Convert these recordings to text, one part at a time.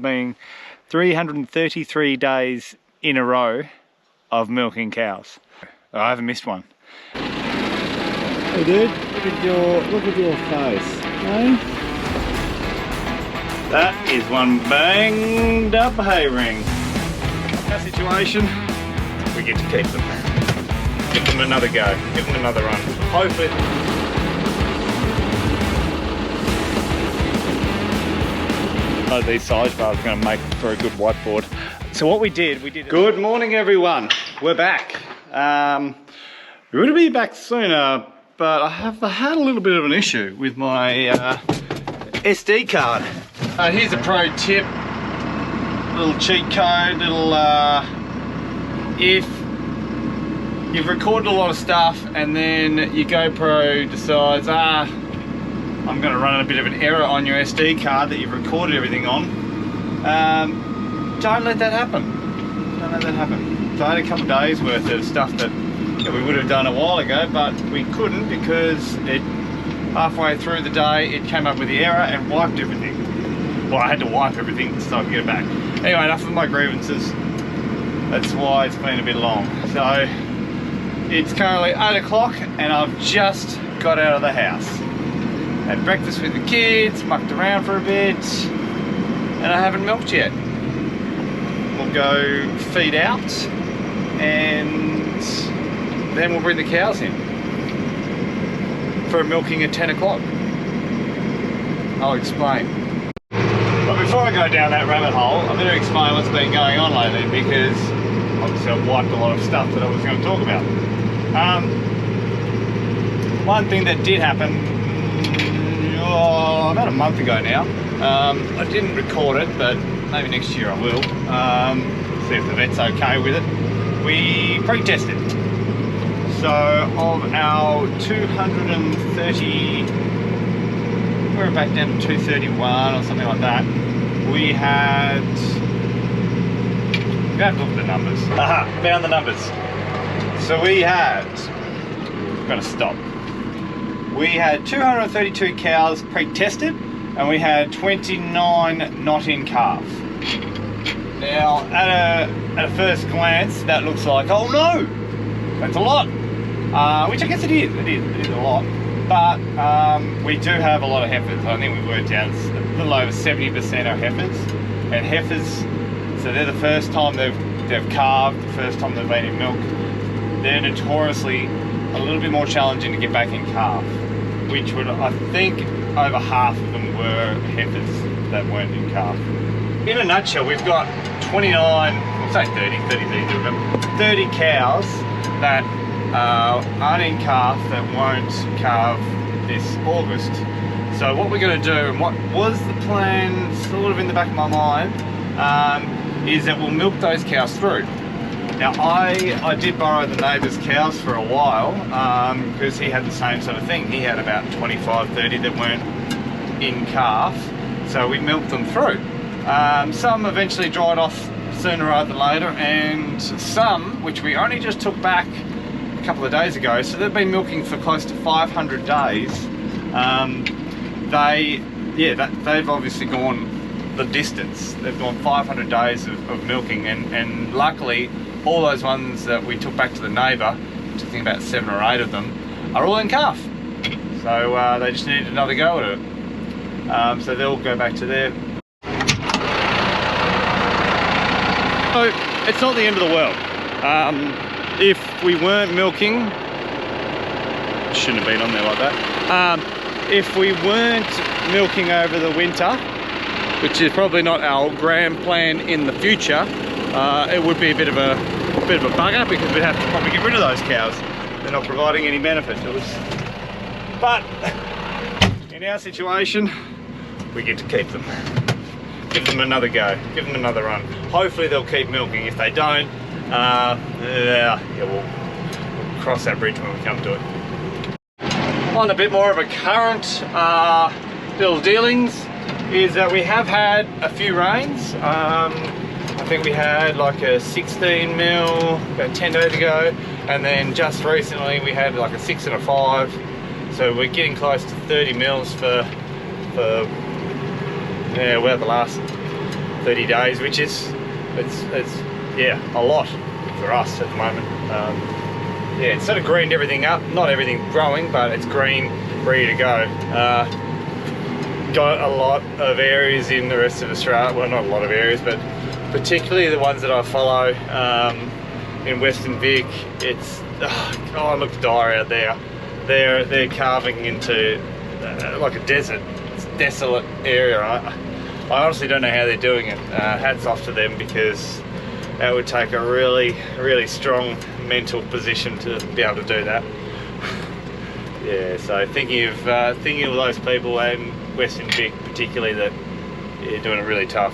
Being 333 days in a row of milking cows. I haven't missed one. Hey dude, look at your face, eh? That is one banged up hay ring. Our situation, we get to keep them. Give them another go, give them another run. Hopefully. These size bars are going to make for a good whiteboard. So what we did. Good morning everyone, we're back. We would be back sooner, but I have had a little bit of an issue with my SD card. Here's a pro tip, little cheat code, if you've recorded a lot of stuff and then your GoPro decides, I'm going to run a bit of an error on your SD card that you've recorded everything on, don't let that happen. Don't let that happen. So I had a couple of days worth of stuff that we would have done a while ago, but we couldn't because halfway through the day it came up with the error and wiped everything. Well, I had to wipe everything so I could get it back. Anyway, enough of my grievances. That's why it's been a bit long. So it's currently 8 o'clock and I've just got out of the house. Had breakfast with the kids, mucked around for a bit, and I haven't milked yet. We'll go feed out and then we'll bring the cows in for milking at 10 o'clock. I'll explain. But before I go down that rabbit hole, I'm going to explain what's been going on lately, because obviously I've wiped a lot of stuff that I was going to talk about. One thing that did happen about a month ago now, I didn't record it, but maybe next year I will, see if the vet's okay with it. We pre-tested. So of our 230, we're back down to 231 or something like that. We have to look at the numbers. Aha, found the numbers. So we had, I'm going to stop. We had 232 cows pre-tested and we had 29 not in calf. Now at a first glance that looks like, oh no, that's a lot. Which I guess it is a lot. But we do have a lot of heifers. I think we worked out it's a little over 70% are heifers. And heifers, so they're the first time they've calved, the first time they've been in milk. They're notoriously a little bit more challenging to get back in calf, which would, I think, over half of them were heifers that weren't in calf. In a nutshell, we've got 29, I'll say 30 cows that aren't in calf that won't calve this August. So what we're going to do, and what was the plan sort of in the back of my mind, is that we'll milk those cows through. Now I did borrow the neighbour's cows for a while because he had the same sort of thing. He had about 25, 30 that weren't in calf, so we milked them through. Some eventually dried off sooner rather than later, and some, which we only just took back a couple of days ago, so they've been milking for close to 500 days. They've obviously gone the distance. They've gone 500 days of milking, and luckily all those ones that we took back to the neighbour, which I think about 7 or 8 of them, are all in calf. So they just needed another go at it. So they'll go back to there. So it's not the end of the world. If we weren't milking, shouldn't have been on there like that. If we weren't milking over the winter, which is probably not our grand plan in the future, it would be a bit of a bugger, because we'd have to probably get rid of those cows. They're not providing any benefit to us. But in our situation, we get to keep them. Give them another go, give them another run. Hopefully they'll keep milking. If they don't, we'll cross that bridge when we come to it. On a bit more of a current little dealings, is that we have had a few rains. I think we had like a 16 mil about 10 days ago, and then just recently we had like a 6 and a 5. So we're getting close to 30 mils for the last 30 days, which is it's yeah, a lot for us at the moment. Yeah, it's sort of greened everything up. Not everything growing, but it's green, ready to go. Got a lot of areas in the rest of Australia. Well, not a lot of areas, but particularly the ones that I follow in Western Vic. It's oh, it looks dire out there. They're carving into like a desert. It's a desolate area. I honestly don't know how they're doing it. Hats off to them, because that would take a really, really strong mental position to be able to do that. Yeah, so thinking of those people in Western Vic particularly that are doing it really tough.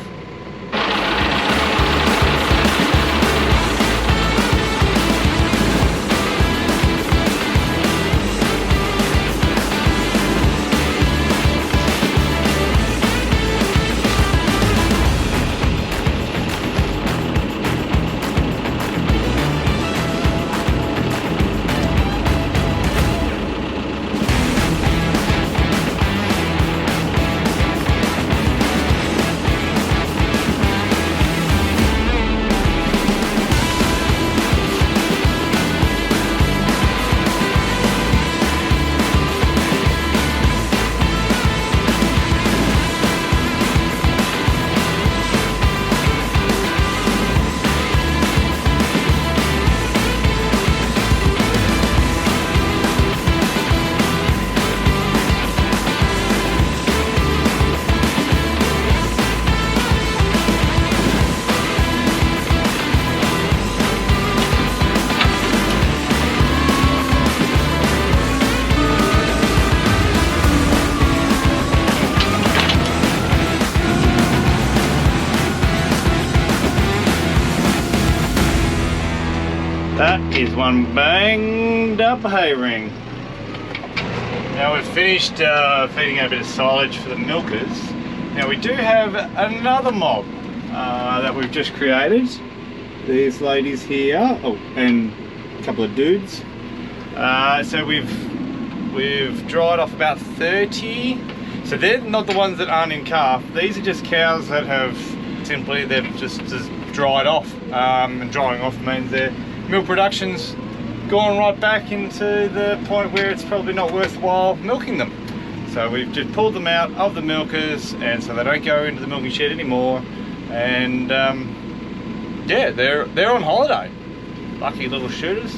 That is one banged up hay ring. Now we've finished feeding a bit of silage for the milkers. Now we do have another mob that we've just created. These ladies here, oh, and a couple of dudes. So we've dried off about 30. So they're not the ones that aren't in calf. These are just cows that have simply, they've just dried off. And drying off means their milk production's gone right back into the point where it's probably not worthwhile milking them. So we've just pulled them out of the milkers, and so they don't go into the milking shed anymore. And yeah, they're on holiday. Lucky little shooters.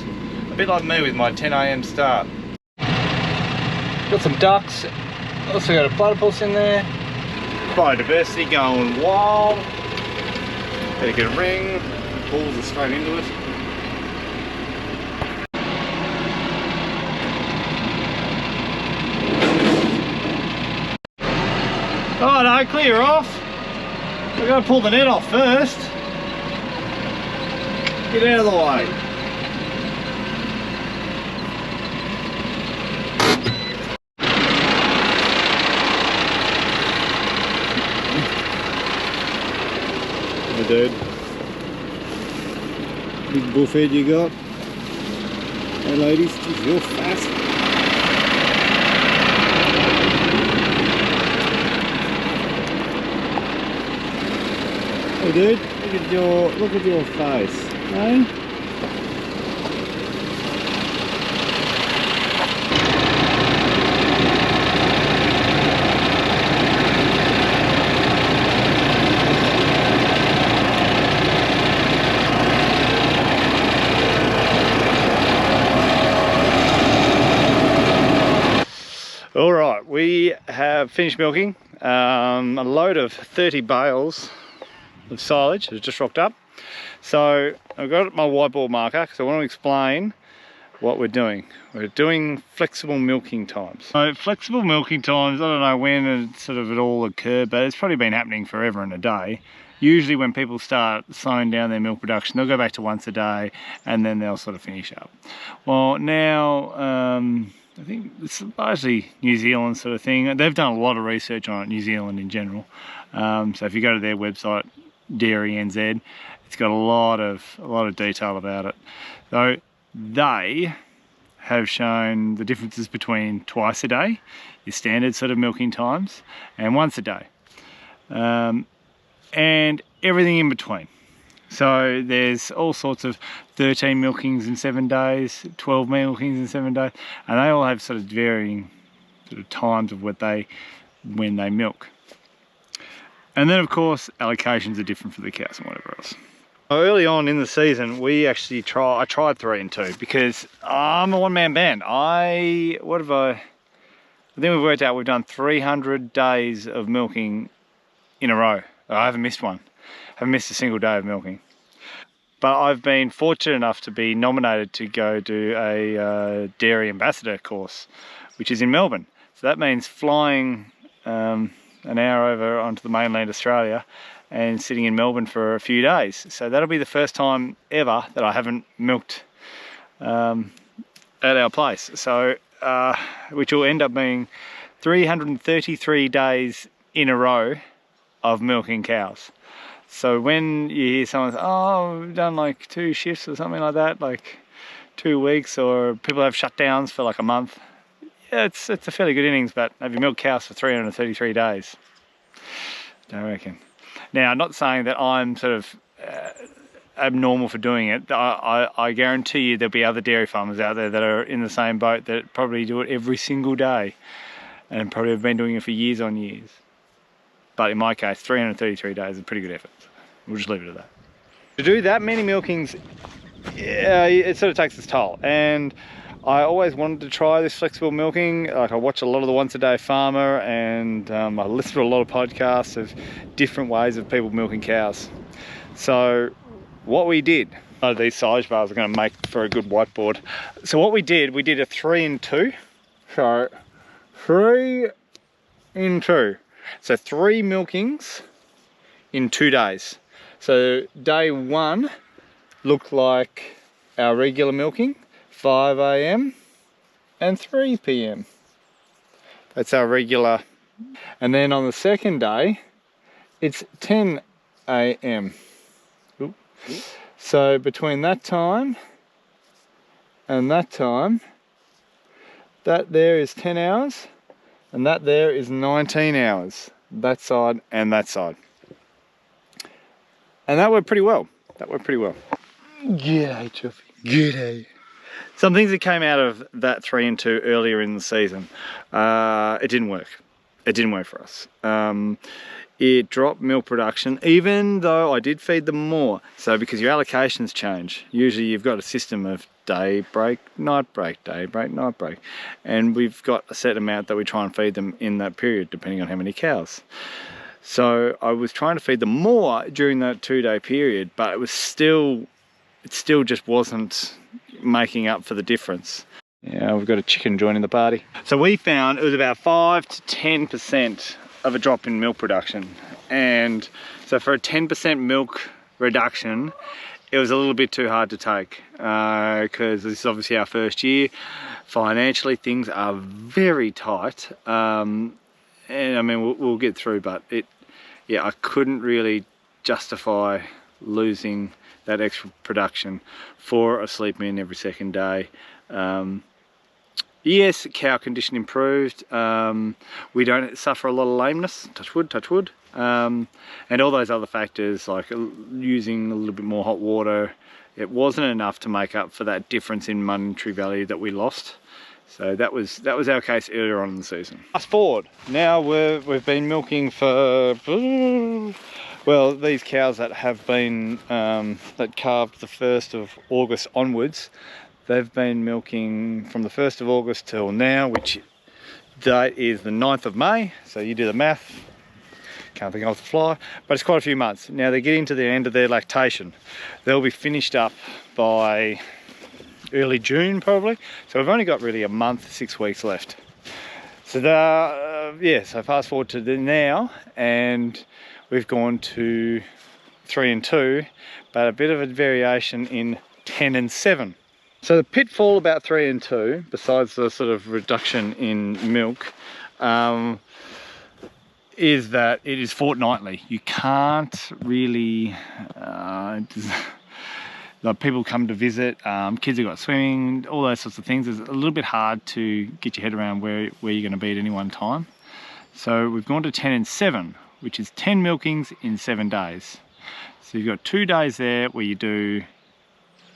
A bit like me with my 10 AM start. Got some ducks. Also got a platypus in there. Biodiversity going wild. Got a good ring. Pulls us straight into it. Oh no, clear off. We've got to pull the net off first. Get out of the way. Hey dude. Big bullhead you got. Hey ladies, geez, you're fast. Hey dude, look at your face, eh? All right, we have finished milking a load of 30 bales of silage has just rocked up. So I've got my whiteboard marker because I want to explain what we're doing. We're doing flexible milking times. So flexible milking times, I don't know when it all occurred, but it's probably been happening forever and a day. Usually when people start slowing down their milk production, they'll go back to once a day and then they'll sort of finish up. Well now, I think it's largely New Zealand sort of thing. They've done a lot of research on it, New Zealand in general. So if you go to their website, Dairy NZ, it's got a lot of detail about it. So they have shown the differences between twice a day, your standard sort of milking times, and once a day. and everything in between. So there's all sorts of 13 milkings in 7 days, 12 milkings in 7 days, and they all have sort of varying sort of times of when they milk. And then of course allocations are different for the cows and whatever else. Early on in the season, we actually I tried 3 and 2 because I'm a one-man band. I think we've worked out we've done 300 days of milking in a row. I haven't missed one. I haven't missed a single day of milking. But I've been fortunate enough to be nominated to go do a dairy ambassador course, which is in Melbourne. So that means flying an hour over onto the mainland Australia and sitting in Melbourne for a few days. So that'll be the first time ever that I haven't milked at our place. So, which will end up being 333 days in a row of milking cows. So when you hear someone say, oh, we've done like 2 shifts or something like that, like 2 weeks, or people have shutdowns for like a month, yeah, it's a fairly good innings, but have you milked cows for 333 days? I reckon. Now, I'm not saying that I'm sort of abnormal for doing it. I guarantee you there'll be other dairy farmers out there that are in the same boat that probably do it every single day and probably have been doing it for years on years. But in my case, 333 days is a pretty good effort. We'll just leave it at that. To do that many milkings, it sort of takes its toll. And I always wanted to try this flexible milking. Like, I watch a lot of the Once a Day Farmer, and I listen to a lot of podcasts of different ways of people milking cows. So what we did, these silage bars are going to make for a good whiteboard. So what we did a 3 and 2. So 3 in 2. So 3 milkings in 2 days. So day 1 looked like our regular milking, 5 AM and 3 PM. That's our regular. And then on the second day, it's 10 AM. Ooh. So between that time and that time, that there is 10 hours and that there is 19 hours. That side and that side. And that went pretty well. G'day, Chuffy. G'day. Some things that came out of that 3 and 2 earlier in the season, it didn't work. It didn't work for us. It dropped milk production, even though I did feed them more. So because your allocations change, usually you've got a system of day break, night break, day break, night break. And we've got a set amount that we try and feed them in that period, depending on how many cows. So I was trying to feed them more during that 2-day period, but it still just wasn't making up for the difference. Yeah, we've got a chicken joining the party. So we found it was about 5 to 10% of a drop in milk production. And so for a 10% milk reduction, it was a little bit too hard to take because this is obviously our first year. Financially, things are very tight. And I mean, we'll get through, but I couldn't really justify losing that extra production for a sleep in every second day. Yes, cow condition improved. We don't suffer a lot of lameness, touch wood, touch wood. And all those other factors like using a little bit more hot water, it wasn't enough to make up for that difference in monetary value that we lost. So that was our case earlier on in the season. Fast forward, now we've been milking for, well, these cows that have been, that calved the 1st of August onwards, they've been milking from the 1st of August till now, which date is the 9th of May. So you do the math, can't think off the fly, but it's quite a few months. Now they're getting to the end of their lactation. They'll be finished up by early June probably. So we've only got really a month, 6 weeks left. So so fast forward to now, and we've gone to 3 and 2, but a bit of a variation in 10 and 7. So the pitfall about 3 and 2, besides the sort of reduction in milk, is that it is fortnightly. You can't really, like people come to visit, kids have got swimming, all those sorts of things. It's a little bit hard to get your head around where you're going to be at any one time. So we've gone to 10 and 7, which is 10 milkings in 7 days. So you've got 2 days there where you do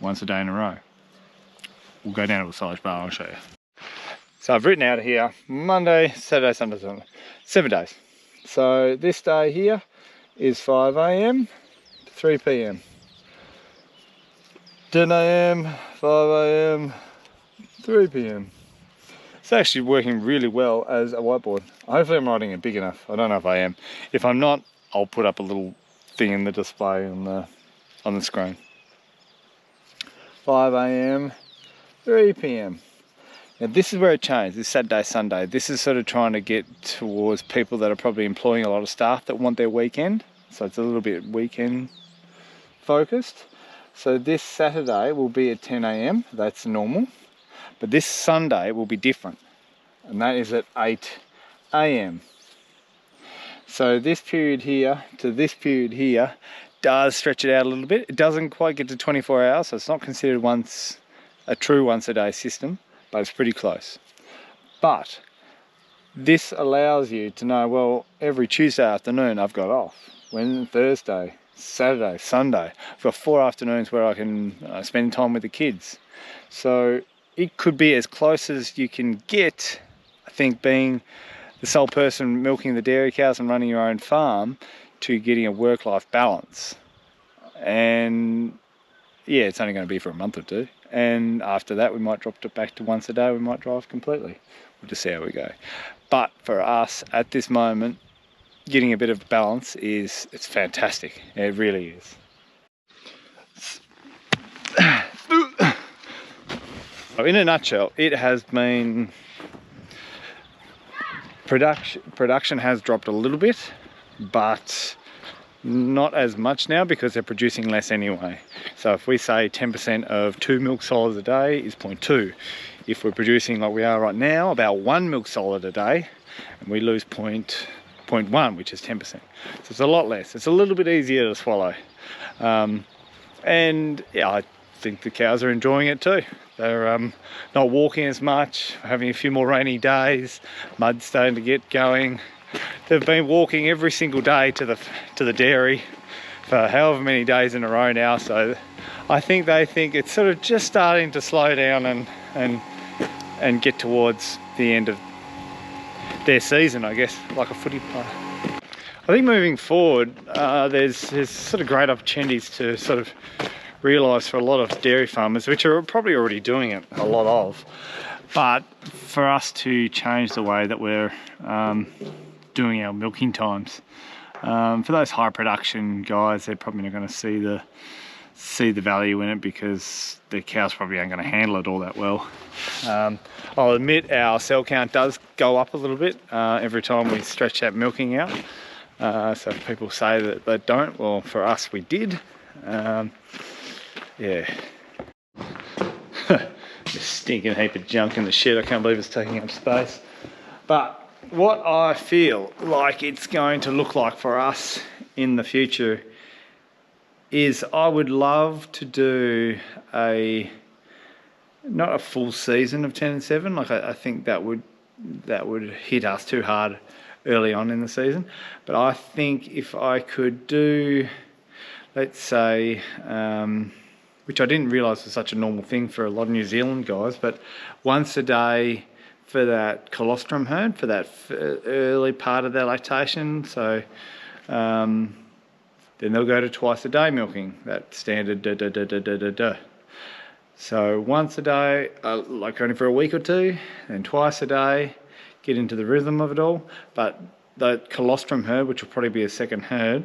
once a day in a row. We'll go down to a silage bar, I'll show you. So I've written out here Monday, Saturday, Sunday, Sunday, 7 days. So this day here is 5 AM to 3 PM. 10 AM, 5 AM, 3 PM. It's actually working really well as a whiteboard. Hopefully I'm writing it big enough. I don't know if I am. If I'm not, I'll put up a little thing in the display on the screen. 5 AM, 3 PM. Now this is where it changed, this Saturday, Sunday. This is sort of trying to get towards people that are probably employing a lot of staff that want their weekend. So it's a little bit weekend focused. So this Saturday will be at 10 AM, that's normal. But this Sunday will be different, and that is at 8 AM. So this period here to this period here does stretch it out a little bit. It doesn't quite get to 24 hours, so it's not considered a true once a day system, but it's pretty close. But this allows you to know, well, every Tuesday afternoon I've got off. When Thursday, Saturday, Sunday, I've got 4 afternoons where I can spend time with the kids. So it could be as close as you can get, I think, being the sole person milking the dairy cows and running your own farm, to getting a work-life balance. And yeah, it's only going to be for a month or two. And after that, we might drop it back to once a day. We might drive completely. We'll just see how we go. But for us at this moment, getting a bit of balance it's fantastic. It really is. In a nutshell, it has been production has dropped a little bit, but not as much now because they're producing less anyway. So if we say 10% of 2 milk solids a day is 0.2, if we're producing like we are right now about 1 milk solid a day, and we lose 0.1, which is 10%. So it's a lot less. It's a little bit easier to swallow. And yeah, I think the cows are enjoying it too. They're not walking as much, having a few more rainy days, mud's starting to get going. They've been walking every single day to the dairy for however many days in a row now, so I think they think it's sort of just starting to slow down and get towards the end of their season, I guess, like a footy player. I think moving forward, there's sort of great opportunities to sort of realise for a lot of dairy farmers, which are probably already doing it, a lot of, but for us to change the way that we're doing our milking times. For those high production guys, they're probably not going to see the value in it because their cows probably aren't going to handle it all that well. I'll admit our cell count does go up a little bit every time we stretch that milking out. So if people say that they don't, well, for us we did. Yeah. This stinking heap of junk in the shed. I can't believe it's taking up space. But what I feel like it's going to look like for us in the future is I would love to do not a full season of 10 and 7. Like I think that would hit us too hard early on in the season. But I think if I could do, let's say, which I didn't realise was such a normal thing for a lot of New Zealand guys, but once a day for that colostrum herd, for that early part of their lactation. So then they'll go to twice a day milking, that standard So once a day, like only for a week or two, then twice a day, get into the rhythm of it all. But the colostrum herd, which will probably be a second herd,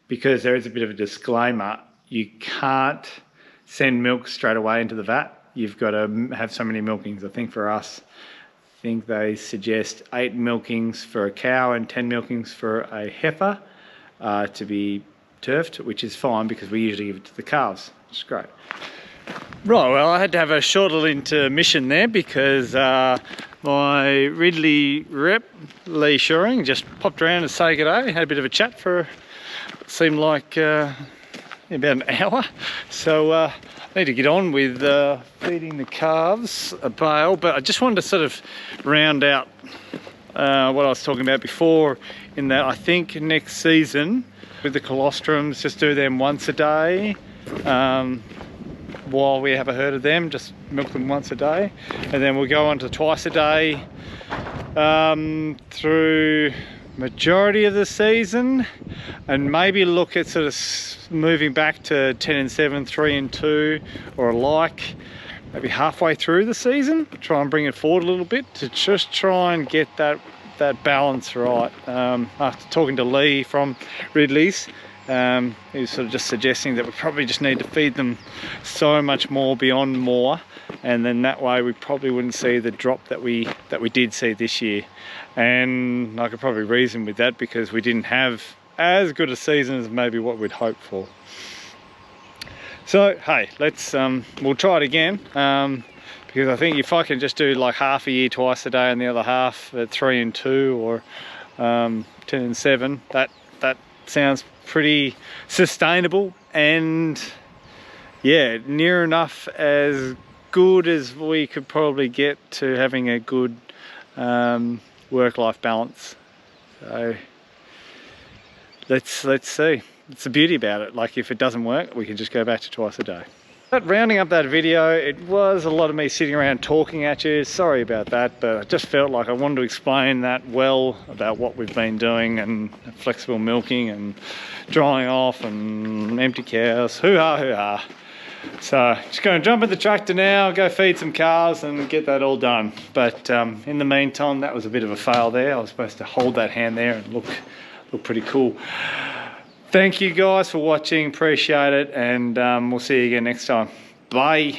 because there is a bit of a disclaimer, you can't send milk straight away into the vat. You've got to have so many milkings. I think for us, I think they suggest 8 milkings for a cow and 10 milkings for a heifer to be turfed, which is fine because we usually give it to the calves, which is great. Right, well, I had to have a short little intermission there because my Ridley rep, Lee Shoring, just popped around to say g'day, had a bit of a chat for, it seemed like about an hour. So I need to get on with feeding the calves a bale, but I just wanted to sort of round out what I was talking about before, in that I think next season with the colostrums, just do them once a day. While we have a herd of them, just milk them once a day, and then we'll go on to twice a day through majority of the season, and maybe look at sort of moving back to 10 and 7, 3 and 2, or like maybe halfway through the season. Try and bring it forward a little bit to just try and get that balance right. After talking to Lee from Ridley's, he was sort of just suggesting that we probably just need to feed them so much more beyond more, and then that way we probably wouldn't see the drop that we did see this year. And I could probably reason with that because we didn't have as good a season as maybe what we'd hoped for. So hey, let's we'll try it again, because I think if I can just do like half a year twice a day and the other half at 3 and 2 or 10 and 7, that sounds pretty sustainable, and yeah, near enough as good as we could probably get to having a good work-life balance. So let's see. It's the beauty about it. Like, if it doesn't work, we can just go back to twice a day. But rounding up that video, it was a lot of me sitting around talking at you. Sorry about that, but I just felt like I wanted to explain that well about what we've been doing, and flexible milking and drying off and empty cows. Hoo-ha, hoo-ha. So just going to jump in the tractor now, go feed some cows and get that all done. But in the meantime, that was a bit of a fail there. I was supposed to hold that hand there and look pretty cool. Thank you guys for watching, appreciate it, and we'll see you again next time. Bye.